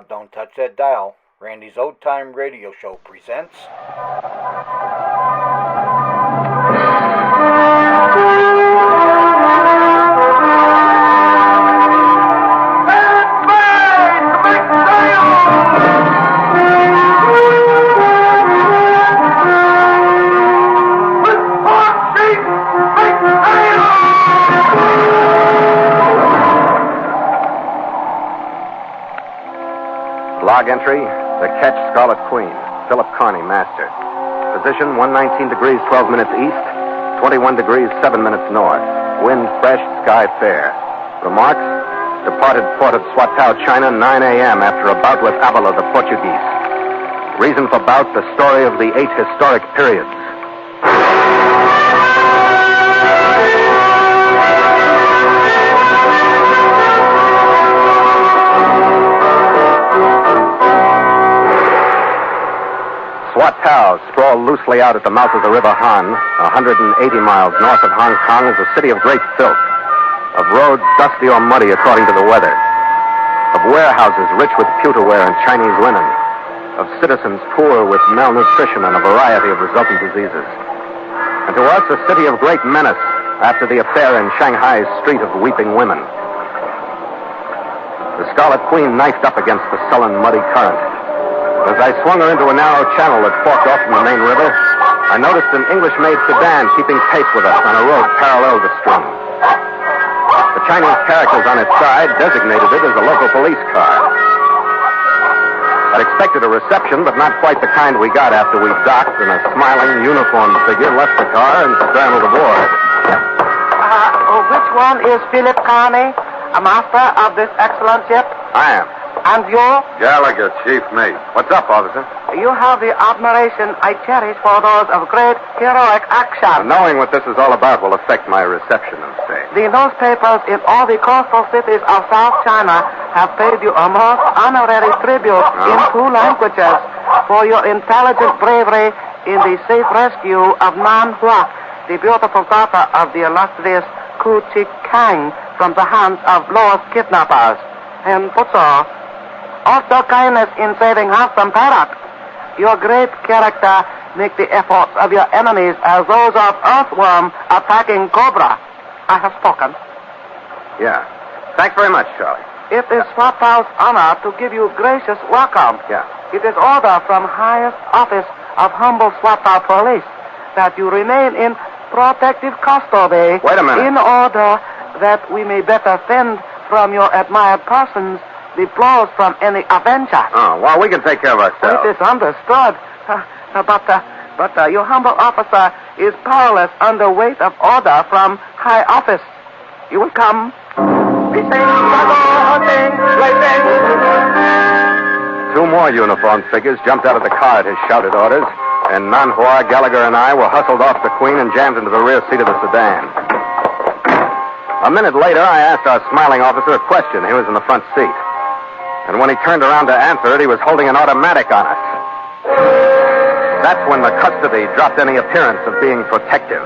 Don't touch that dial. Randy's Old Time Radio Show presents... Log entry, the Ketch Scarlet Queen, Philip Carney, master. Position 119 degrees 12 minutes east, 21 degrees 7 minutes north. Wind fresh, sky fair. Remarks, departed port of Swatow, China, 9 a.m. after a bout with Avala, the Portuguese. Reason for bout, the story of the 8 historic periods. Swatow, sprawled loosely out at the mouth of the River Han, 180 miles north of Hong Kong, is a city of great filth. Of roads dusty or muddy according to the weather. Of warehouses rich with pewterware and Chinese linen. Of citizens poor with malnutrition and a variety of resultant diseases. And to us, a city of great menace after the affair in Shanghai's Street of Weeping Women. The Scarlet Queen knifed up against the sullen, muddy current. As I swung her into a narrow channel that forked off from the main river, I noticed an English-made sedan keeping pace with us on a road parallel to the stream. The Chinese characters on its side designated it as a local police car. I'd expected a reception, but not quite the kind we got after we docked and a smiling, uniformed figure left the car and scrambled aboard. Which one is Philip Carney, a master of this excellent ship? I am. And you? Gallagher, chief mate. What's up, officer? You have the admiration I cherish for those of great heroic action. Knowing what this is all about will affect my reception and stay. The newspapers in all the coastal cities of South China have paid you a most honorary tribute in 2 languages for your intelligent bravery in the safe rescue of Nan Hua, the beautiful daughter of the illustrious Ku Chi Kang, from the hands of lawless kidnappers. And also kindness in saving handsome parrot. Your great character make the efforts of your enemies as those of earthworm attacking cobra. I have spoken. Yeah. Thanks very much, Charlie. It is Swatow's honor to give you gracious welcome. Yeah. It is order from highest office of humble Swatow police that you remain in protective custody. Wait a minute. In order that we may better fend from your admired persons the blows from any avenger. Oh, well, we can take care of ourselves. It is understood. But your humble officer is powerless under weight of order from high office. You will come. Fishing, hunting, racing. 2 more uniformed figures jumped out of the car at his shouted orders, and Nan Hua, Gallagher, and I were hustled off the Queen and jammed into the rear seat of the sedan. A minute later, I asked our smiling officer a question. He was in the front seat. And when he turned around to answer it, he was holding an automatic on us. That's when the custody dropped any appearance of being protective.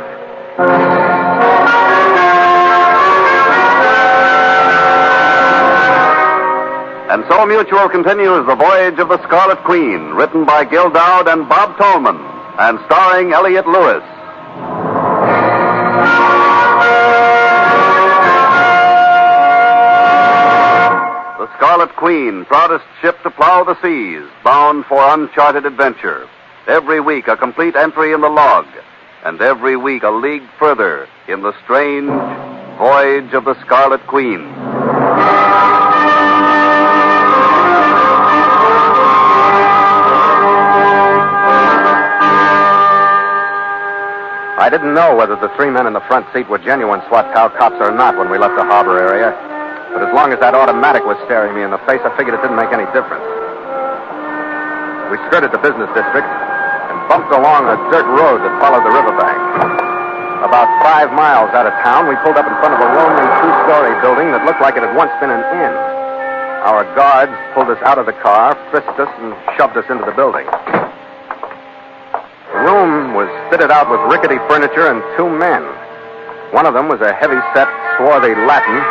And so Mutual continues The Voyage of the Scarlet Queen, written by Gil Dowd and Bob Tolman, and starring Elliott Lewis. The Scarlet Queen, proudest ship to plow the seas, bound for uncharted adventure. Every week a complete entry in the log, and every week a league further in the strange Voyage of the Scarlet Queen. I didn't know whether the 3 men in the front seat were genuine Swatow cops or not when we left the harbor area. But as long as that automatic was staring me in the face, I figured it didn't make any difference. We skirted the business district and bumped along a dirt road that followed the riverbank. About 5 miles out of town, we pulled up in front of a lonely 2-story building that looked like it had once been an inn. Our guards pulled us out of the car, frisked us, and shoved us into the building. The room was fitted out with rickety furniture and 2 men. One of them was a heavy-set, swarthy Latin.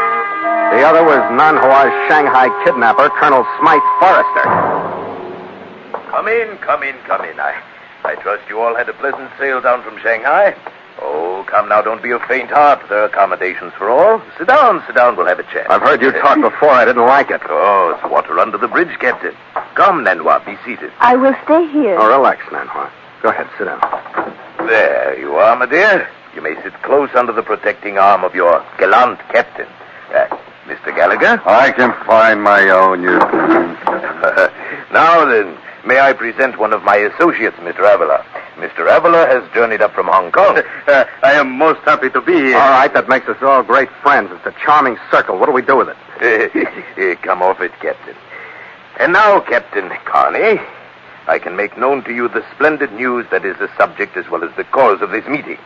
The other was Nanhua's Shanghai kidnapper, Colonel Smythe Forrester. Come in. I trust you all had a pleasant sail down from Shanghai. Oh, come now, don't be of faint heart. There are accommodations for all. Sit down, we'll have a chat. I've heard you talk before. I didn't like it. Oh, it's water under the bridge, Captain. Come, Nanhua, be seated. I will stay here. Oh, relax, Nanhua. Go ahead, sit down. There you are, my dear. You may sit close under the protecting arm of your gallant captain. Mr. Gallagher? I can find my own, you. Now then, may I present one of my associates, Mr. Avala. Mr. Avala has journeyed up from Hong Kong. I am most happy to be here. All right, that makes us all great friends. It's a charming circle. What do we do with it? Come off it, Captain. And now, Captain Carney, I can make known to you the splendid news that is the subject as well as the cause of this meeting.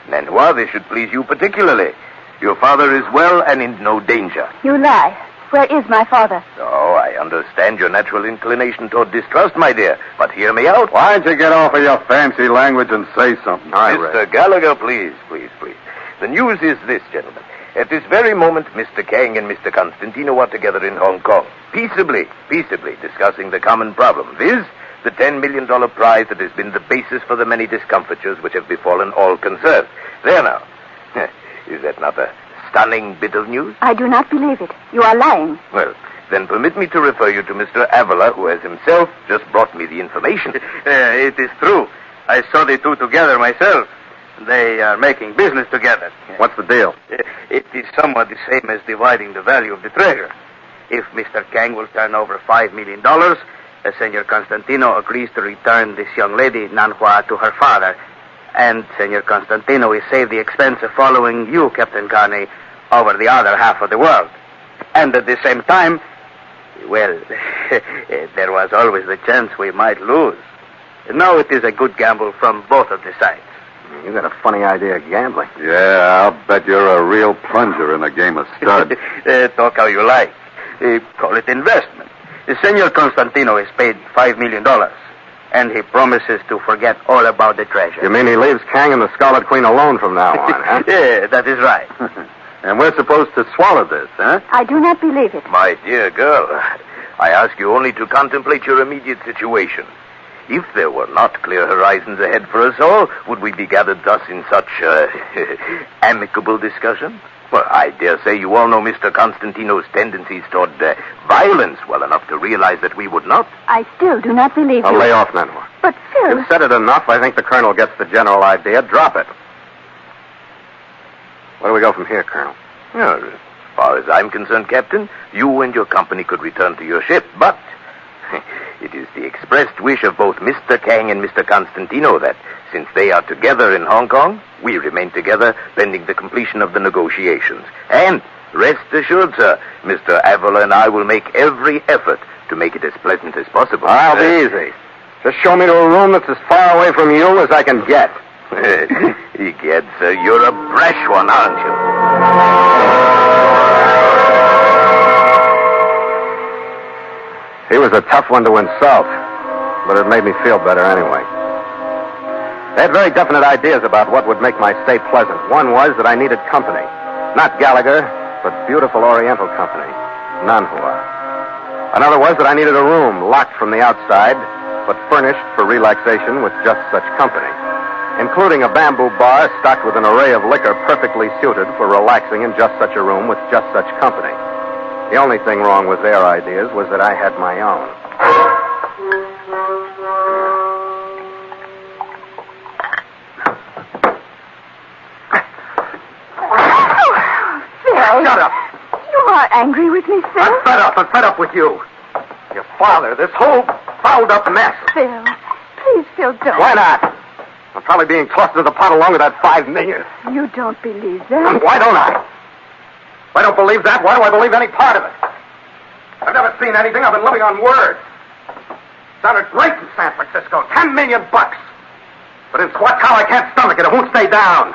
Nanhua, this should please you particularly. Your father is well and in no danger. You lie. Where is my father? Oh, I understand your natural inclination toward distrust, my dear, but hear me out. Why don't you get off of your fancy language and say something? All right, Mr. Gallagher, please. The news is this, gentlemen. At this very moment, Mr. Kang and Mr. Constantino are together in Hong Kong, peaceably discussing the common problem, viz., the $10 million prize that has been the basis for the many discomfitures which have befallen all concerned. There now. Is that not a stunning bit of news? I do not believe it. You are lying. Well, then permit me to refer you to Mr. Avala, who has himself just brought me the information. It is true. I saw the two together myself. They are making business together. What's the deal? It is somewhat the same as dividing the value of the treasure. If Mr. Kang will turn over $5 million, Senor Constantino agrees to return this young lady, Nanhua, to her father. And Senor Constantino is saved the expense of following you, Captain Carney, over the other half of the world. And at the same time, well, there was always the chance we might lose. Now it is a good gamble from both of the sides. You got a funny idea of gambling. Yeah, I'll bet you're a real plunger in a game of stud. Talk how you like. Call it investment. Senor Constantino is paid $5 million. And he promises to forget all about the treasure. You mean he leaves Kang and the Scarlet Queen alone from now on, huh? Yeah, that is right. And we're supposed to swallow this, huh? I do not believe it. My dear girl, I ask you only to contemplate your immediate situation. If there were not clear horizons ahead for us all, would we be gathered thus in such amicable discussion? Well, I dare say you all know Mr. Constantino's tendencies toward violence well enough to realize that we would not. I still do not believe I'll you. lay off, Nanhua. But Phil... You've said it enough. I think the Colonel gets the general idea. Drop it. Where do we go from here, Colonel? Well, as far as I'm concerned, Captain, you and your company could return to your ship, but it is the expressed wish of both Mr. Kang and Mr. Constantino that, since they are together in Hong Kong, we remain together pending the completion of the negotiations. And, rest assured, sir, Mr. Avala and I will make every effort to make it as pleasant as possible. I'll be easy. Just show me to a room that's as far away from you as I can get. Egad, sir, you're a brash one, aren't you? He was a tough one to insult, but it made me feel better anyway. They had very definite ideas about what would make my stay pleasant. One was that I needed company. Not Gallagher, but beautiful Oriental company. Nanhua. Another was that I needed a room locked from the outside, but furnished for relaxation with just such company, including a bamboo bar stocked with an array of liquor perfectly suited for relaxing in just such a room with just such company. The only thing wrong with their ideas was that I had my own. Shut up. You are angry with me, Phil? I'm fed up with you. Your father, this whole fouled-up mess. Phil, please, Phil, don't. Why not? I'm probably being tossed into the pot along with that $5 million. You don't believe that? Why don't I? If I don't believe that, why do I believe any part of it? I've never seen anything. I've been living on words. Sounded great in San Francisco. $10 million. But in Swatow, I can't stomach it. It won't stay down.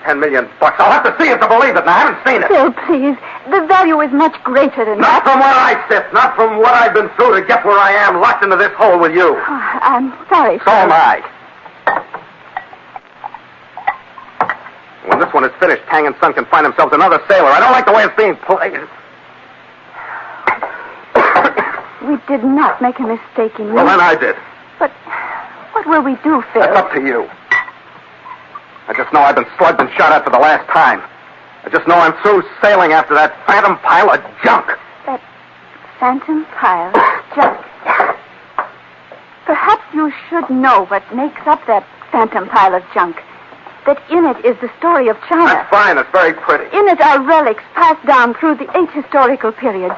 $10 million. I'll have to see it to believe it, and I haven't seen it. Phil, please. The value is much greater than Not that. from where I sit. Not from what I've been through to get where I am, locked into this hole with you. Oh, I'm sorry, Phil. So am I. When this one is finished, Kang and Son can find themselves another sailor. I don't like the way it's being played. We did not make a mistake in you. Well, then I did. But what will we do, Phil? That's up to you. I just know I've been slugged and shot at for the last time. I just know I'm through sailing after that phantom pile of junk. That phantom pile of junk. Perhaps you should know what makes up that phantom pile of junk. That in it is the story of China. That's fine. That's very pretty. In it are relics passed down through the 8 historical periods.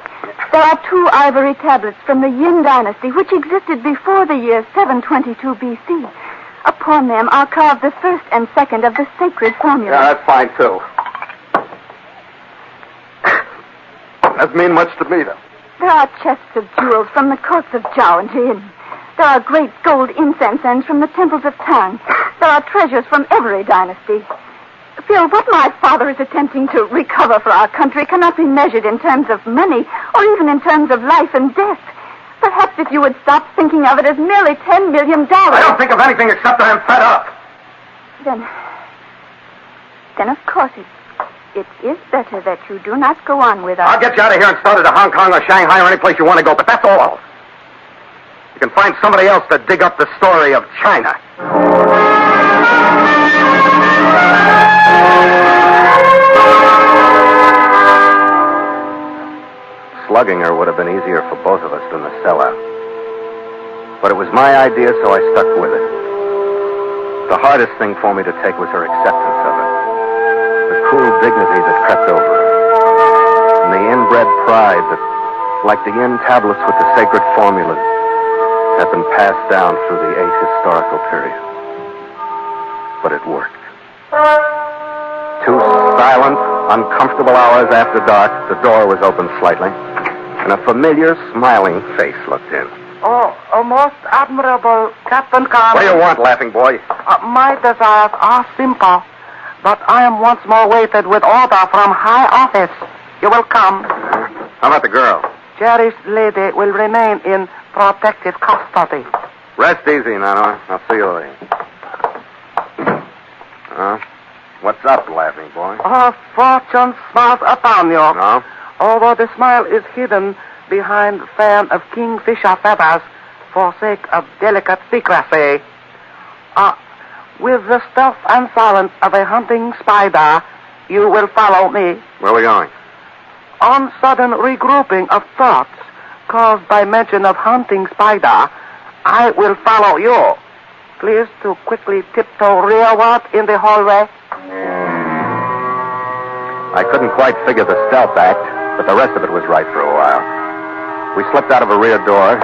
There are 2 ivory tablets from the Yin dynasty, which existed before the year 722 B.C. Upon them are carved the first and second of the sacred formulas. Yeah, that's fine, too. Doesn't mean much to me, though. There are chests of jewels from the courts of Zhao and Jin. There are great gold incense ends from the temples of Tang. There are treasures from every dynasty. Phil, what my father is attempting to recover for our country cannot be measured in terms of money or even in terms of life and death. Perhaps if you would stop thinking of it as merely $10 million. I don't think of anything except that I'm fed up. Then of course it is better that you do not go on with us. I'll get you out of here and start it to Hong Kong or Shanghai or any place you want to go, but that's all. You can find somebody else to dig up the story of China. Slugging her would have been easier for both of us than the sellout. But it was my idea, so I stuck with it. The hardest thing for me to take was her acceptance of it. The cool dignity that crept over her. And the inbred pride that, like the yin tablets with the sacred formulas, had been passed down through the 8 historical periods. But it worked. 2 silent, uncomfortable hours after dark, the door was opened slightly, and a familiar, smiling face looked in. Oh, most admirable Captain Carl. What do you want, laughing boy? My desires are simple, but I am once more waited with order from high office. You will come. How about the girl? Cherished lady will remain in protective custody. Rest easy, Nano. I'll see you later. What's up, laughing boy? Fortune smiles upon you. No? Although the smile is hidden behind the fan of kingfisher feathers for sake of delicate secrecy. With the stealth and silence of a hunting spider, you will follow me. Where are we going? On sudden regrouping of thoughts caused by mention of hunting spider, I will follow you. Please to quickly tiptoe rearward in the hallway. I couldn't quite figure the stealth act, but the rest of it was right for a while. We slipped out of a rear door.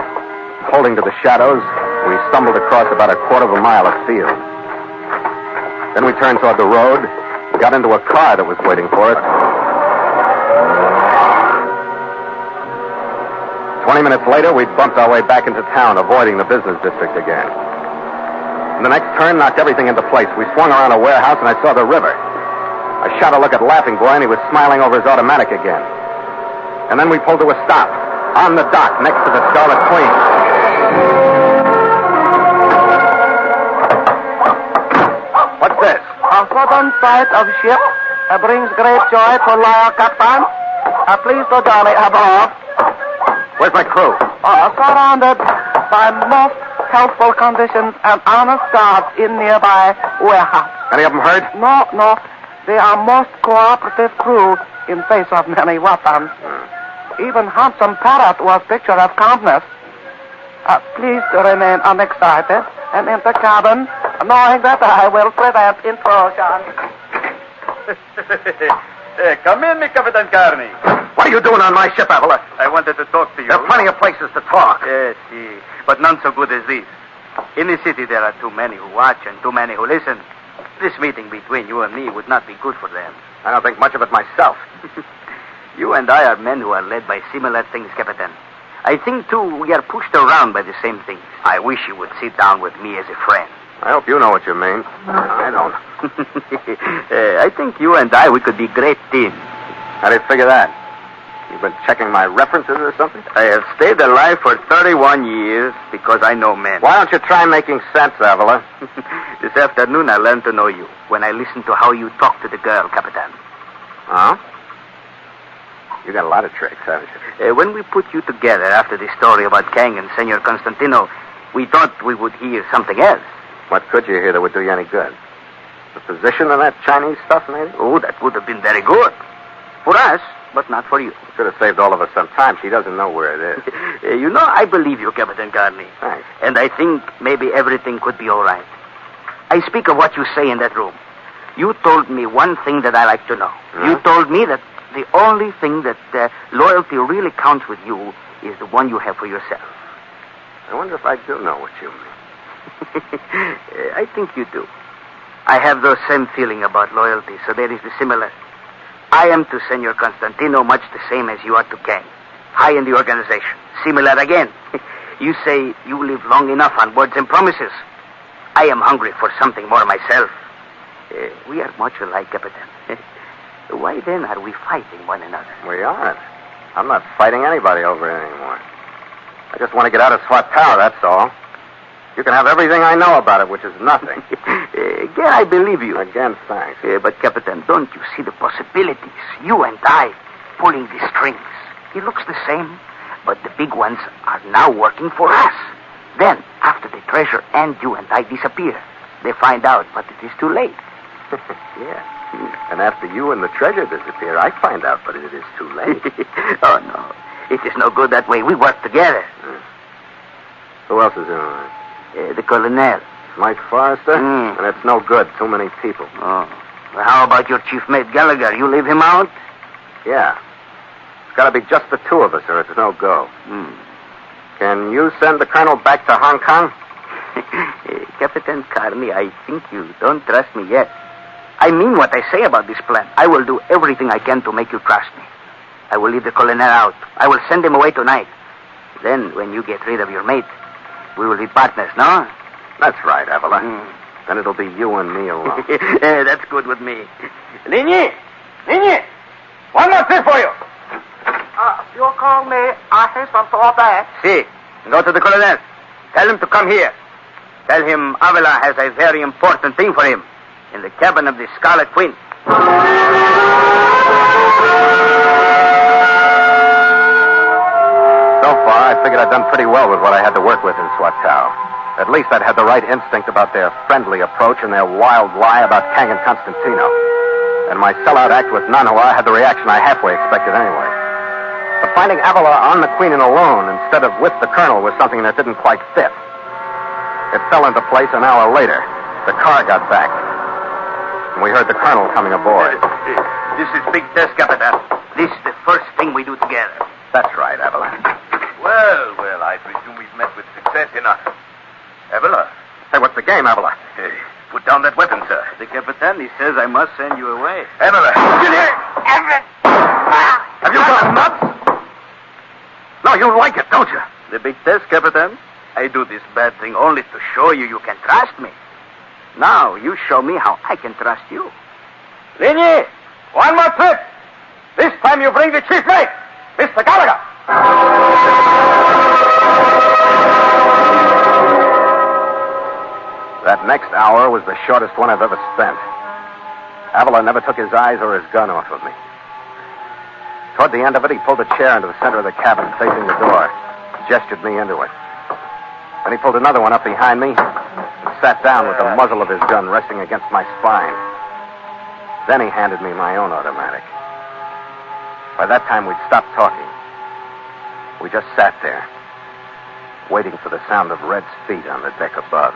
Holding to the shadows, we stumbled across about a quarter of a mile of field. Then we turned toward the road, got into a car that was waiting for us. 20 minutes later, we bumped our way back into town, avoiding the business district again. And the next turn knocked everything into place. We swung around a warehouse, and I saw the river. I shot a look at Laughing Boy, and he was smiling over his automatic again. And then we pulled to a stop, on the dock, next to the Scarlet Queen. What's this? A sudden sight of ship brings great joy to loyal captain. Please to journey aboard. Where's my crew? Surrounded by most healthful conditions and honest guards in nearby warehouse. Any of them hurt? No. They are most cooperative crew in face of many weapons. Even handsome parrot was picture of calmness. Please to remain unexcited and in the cabin, knowing that I will prevent intrusion. Come in, me Captain Carney. What are you doing on my ship, Avala? I wanted to talk to you. There are plenty of places to talk. Yes, but none so good as this. In the city, there are too many who watch and too many who listen. This meeting between you and me would not be good for them. I don't think much of it myself. You and I are men who are led by similar things, Captain. I think, too, we are pushed around by the same things. I wish you would sit down with me as a friend. I hope you know what you mean. I don't. I think you and I, we could be great team. How do you figure that? You've been checking my references or something? I have stayed alive for 31 years because I know men. Why don't you try making sense, Avala? This afternoon I learned to know you when I listened to how you talk to the girl, Capitan. Huh? You got a lot of tricks, haven't you? When we put you together after the story about Kang and Senor Constantino, we thought we would hear something else. What could you hear that would do you any good? The position of that Chinese stuff, maybe? Oh, that would have been very good. For us, but not for you. Should have saved all of us some time. She doesn't know where it is. You know, I believe you, Captain Carney. Thanks. And I think maybe everything could be all right. I speak of what you say in that room. You told me one thing that I like to know. Huh? You told me that the only thing that loyalty really counts with you is the one you have for yourself. I wonder if I do know what you mean. I think you do. I have those same feeling about loyalty, so there is the similar. I am to Senor Constantino much the same as you are to Kang. High in the organization. Similar again. You say you live long enough on words and promises. I am hungry for something more myself. We are much alike, Capitan. Why then are we fighting one another? We aren't. I'm not fighting anybody over it anymore. I just want to get out of Swatow, that's all. You can have everything I know about it, which is nothing. Again, I believe you. Again, thanks. But, Capitan, don't you see the possibilities? You and I pulling the strings. It looks the same, but the big ones are now working for us. Then, after the treasure and you and I disappear, they find out, but it is too late. Yeah. And after you and the treasure disappear, I find out, but it is too late. Oh, no. It is no good that way. We work together. Who else is in on it? The Colonel. Mike Forrester? And it's no good. Too many people. Oh. Well, how about your chief mate, Gallagher? You leave him out? Yeah. It's got to be just the two of us, or it's no go. Can you send the colonel back to Hong Kong? Captain Carney, I think you don't trust me yet. I mean what I say about this plan. I will do everything I can to make you trust me. I will leave the colonel out. I will send him away tonight. Then, when you get rid of your mate, we will be partners, no? That's right, Avala. Then it'll be you and me alone. That's good with me. Ligny! One more trick for you. You call me. I hasten to obey. See, go to the colonel. Tell him to come here. Tell him Avala has a very important thing for him in the cabin of the Scarlet Queen. So far, I figured I'd done pretty well with what I had to work with in Swatow. At least I'd had the right instinct about their friendly approach and their wild lie about Kang and Constantino. And my sellout act with Nanhua had the reaction I halfway expected anyway. But finding Avala on the Queen and alone instead of with the Colonel was something that didn't quite fit. It fell into place an hour later. The car got back. And we heard the Colonel coming aboard. This is big test, Capitan. This is the first thing we do together. That's right, Avala. Well, I presume we've met with success enough. Avala. Hey, what's the game, Avala? Hey, put down that weapon, sir. The Capitan, he says I must send you away. Avala. Get here! Have you gone nuts? No, you like it, don't you? The big test, Capitan. I do this bad thing only to show you you can trust me. Now, you show me how I can trust you. Ligny, one more trick. This time you bring the chief mate, Mr. Gallagher. That next hour was the shortest one I've ever spent. Avala never took his eyes or his gun off of me. Toward the end of it, he pulled a chair into the center of the cabin, facing the door, gestured me into it. Then he pulled another one up behind me and sat down with the muzzle of his gun resting against my spine. Then he handed me my own automatic. By that time, we'd stopped talking. We just sat there, waiting for the sound of Red's feet on the deck above.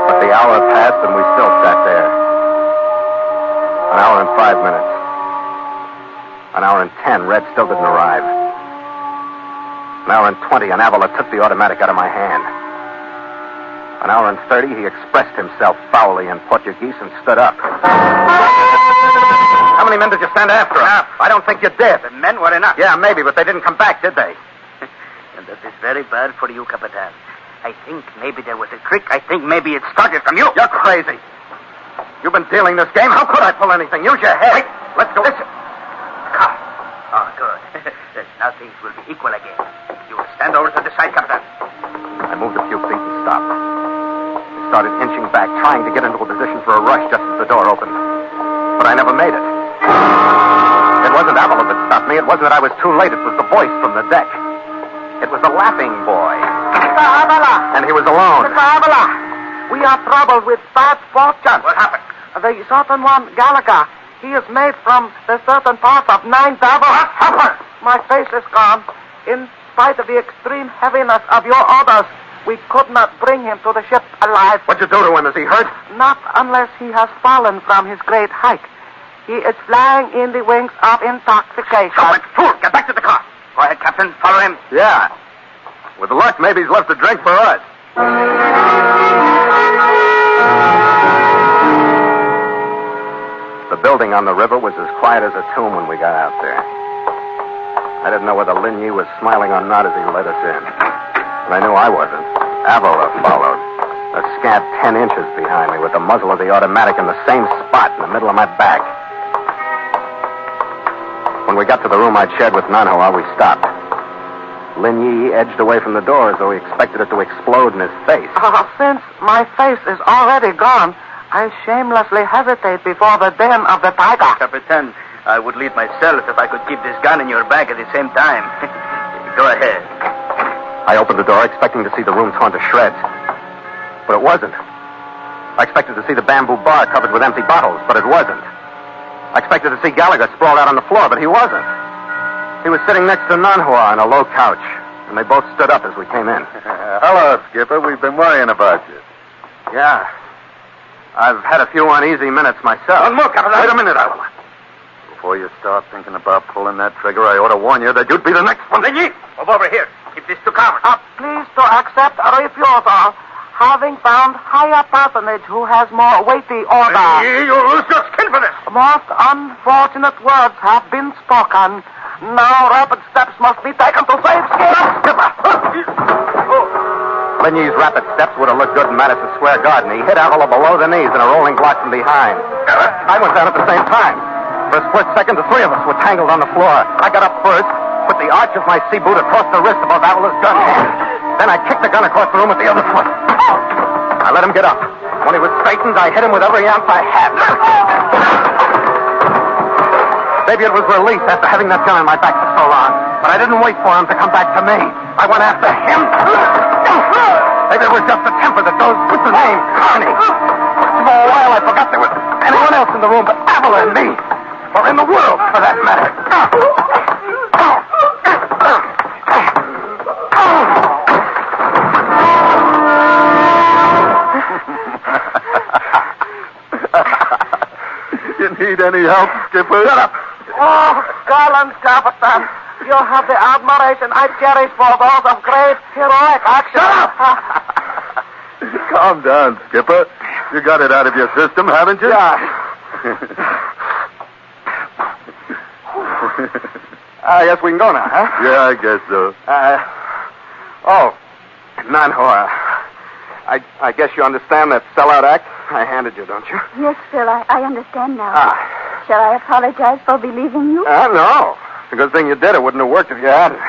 But the hour passed and we still sat there. An hour and 5 minutes. An hour and 10, Red still didn't arrive. An hour and 20, and Avala took the automatic out of my hand. An hour and 30, he expressed himself foully in Portuguese and stood up. How many men did you send after him? I don't think you did. The men were enough. Yeah, maybe, but they didn't come back, did they? And that is very bad for you, Capitan. I think maybe there was a trick. I think maybe it started from you. You're crazy. You've been dealing this game. How could I pull anything? Use your head. Wait. Let's go. Listen. Car. Oh, good. Now things will be equal again. You will stand over to the side, Captain. I moved a few feet and stopped. I started inching back, trying to get into a position for a rush just as the door opened. But I never made it. It wasn't Avala that stopped me. It wasn't that I was too late. It was the voice from the deck. It was the laughing boy. Mr. Avala! And he was alone. Mr. Avala! We are troubled with bad fortune. What happened? The certain one, Gallagher, he is made from the certain parts of 9 devils. What happened? My face is gone. In spite of the extreme heaviness of your orders, we could not bring him to the ship alive. What'd you do to him? Is he hurt? Not unless he has fallen from his great height. He is flying in the wings of intoxication. Stop it, fool! Get back to the car. Go ahead, Captain. Follow him. Yeah. With luck, maybe he's left a drink for us. The building on the river was as quiet as a tomb when we got out there. I didn't know whether Lin Yi was smiling or not as he let us in. But I knew I wasn't. Avala followed, a scant 10 inches behind me, with the muzzle of the automatic in the same spot in the middle of my back. When we got to the room I'd shared with Nanhua, we stopped. Lin Yi edged away from the door as though he expected it to explode in his face. Since my face is already gone, I shamelessly hesitate before the den of the tiger. Captain, I would lead myself if I could keep this gun in your back at the same time. Go ahead. I opened the door expecting to see the room torn to shreds. But it wasn't. I expected to see the bamboo bar covered with empty bottles, but it wasn't. I expected to see Gallagher sprawled out on the floor, but he wasn't. He was sitting next to Nanhua on a low couch, and they both stood up as we came in. Hello, Skipper. We've been worrying about you. Yeah. I've had a few uneasy minutes myself. One more, Captain. Wait a minute, Avala. Before you start thinking about pulling that trigger, I ought to warn you that you'd be the next one. Lin Yi, move over here. Keep this to cover. Please to accept a refusal, having found higher patronage who has more weighty order. You'll lose your skin for this. Most unfortunate words have been spoken. Now rapid steps must be taken to save skin. Lin Yi's rapid steps would have looked good in Madison Square Garden. He hit Avala below the knees in a rolling block from behind. I went down at the same time. For a split second, the three of us were tangled on the floor. I got up first, put the arch of my sea boot across the wrist above Avala's gun hand. Then I kicked the gun across the room with the other foot. I let him get up. When he was straightened, I hit him with every ounce I had. Maybe it was relief after having that gun on my back for so long. But I didn't wait for him to come back to me. I went after him. Maybe it was just the temper that goes with the name, Carney. For a while, I forgot there was anyone else in the room but Avala and me. Or in the world, for that matter. You need any help, Skipper? Shut up. Oh, gallant Captain, you have the admiration I cherish for those of great heroic action. Calm down, Skipper. You got it out of your system, haven't you? Yeah. I guess we can go now, huh? Yeah, I guess so. Nanhua. I guess you understand that sellout act I handed you, don't you? Yes, Phil, I understand now. Ah. Shall I apologize for believing you? No. It's a good thing you did. It wouldn't have worked if you hadn't.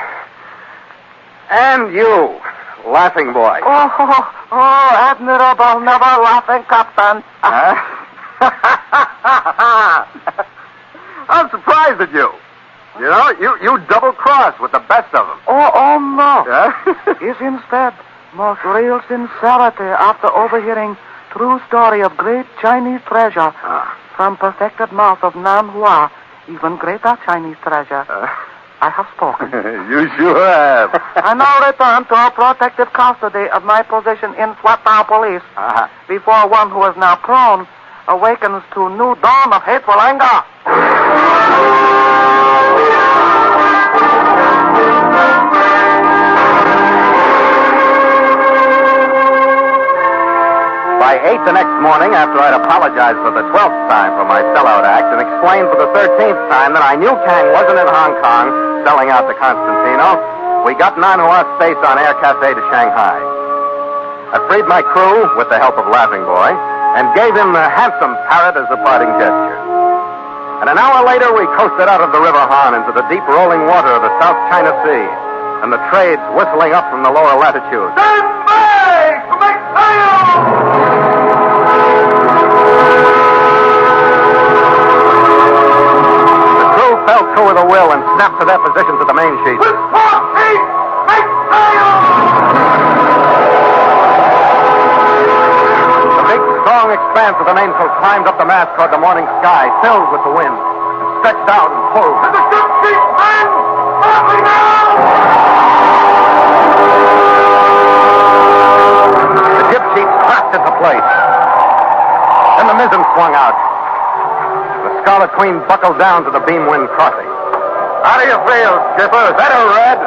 And you, laughing boy. Oh, admirable, never laughing Captain. I'm surprised at you. You know, you double-crossed with the best of them. Oh, no. Yeah? Is instead most real sincerity after overhearing true story of great Chinese treasure from perfected mouth of Nanhua, even greater Chinese treasure. I have spoken. You sure have. I now return to a protective custody of my position in Swatow police before one who is now prone awakens to new dawn of hateful anger. By 8 the next morning, after I'd apologized for the 12th time for my sellout act and explained for the 13th time that I knew Kang wasn't in Hong Kong selling out to Constantino, we got Nanhua space on Air Cathay to Shanghai. I freed my crew with the help of Laughing Boy, and gave him the handsome parrot as a parting gesture. And an hour later, we coasted out of the River Han into the deep rolling water of the South China Sea, and the trades whistling up from the lower latitudes. Stand by to make sail! The crew fell to with a will and snapped to their positions at the main sheet. With port sheet, make sail! The big, strong expanse of the mainsail climbed up the mast toward the morning sky, filled with the wind, and stretched out and pulled. And the ship sheet men, starting now! The jib sheets cracked into place. Then the mizzen swung out. The Scarlet Queen buckled down to the beam wind crossing. How do you feel, Skipper? Better, Red.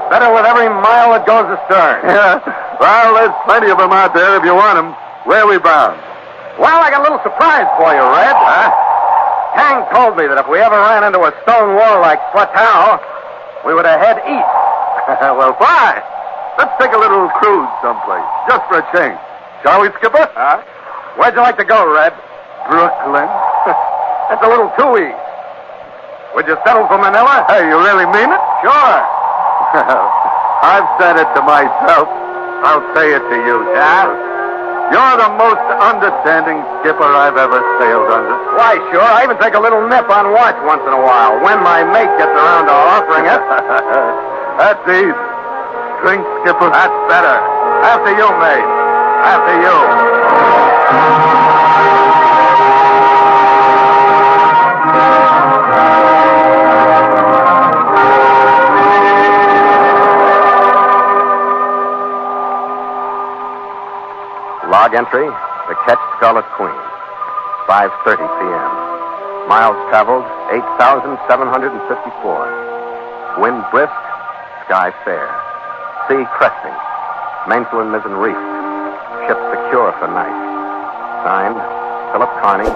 Better with every mile that goes astern. Yeah. Well, there's plenty of them out there if you want them. Where are we bound? Well, I got a little surprise for you, Red. Huh? Kang told me that if we ever ran into a stone wall like Swatow, we would head east. Well, fine. Let's take a little cruise someplace, just for a change. Shall we, Skipper? Huh? Where'd you like to go, Red? Brooklyn. That's a little too east. Would you settle for Manila? Hey, you really mean it? Sure. I've said it to myself. I'll say it to you. Yeah? You're the most understanding skipper I've ever sailed under. Why, sure. I even take a little nip on watch once in a while, when my mate gets around to offering it. That's easy. Drink, Skipper. That's better. After you, mate. After you. Log entry, the Ketch Scarlet Queen, 5:30 p.m. Miles traveled, 8,754. Wind brisk, sky fair. Sea cresting, mainsail and mizzen reefed. Ship secure for night. Signed, Philip Carney,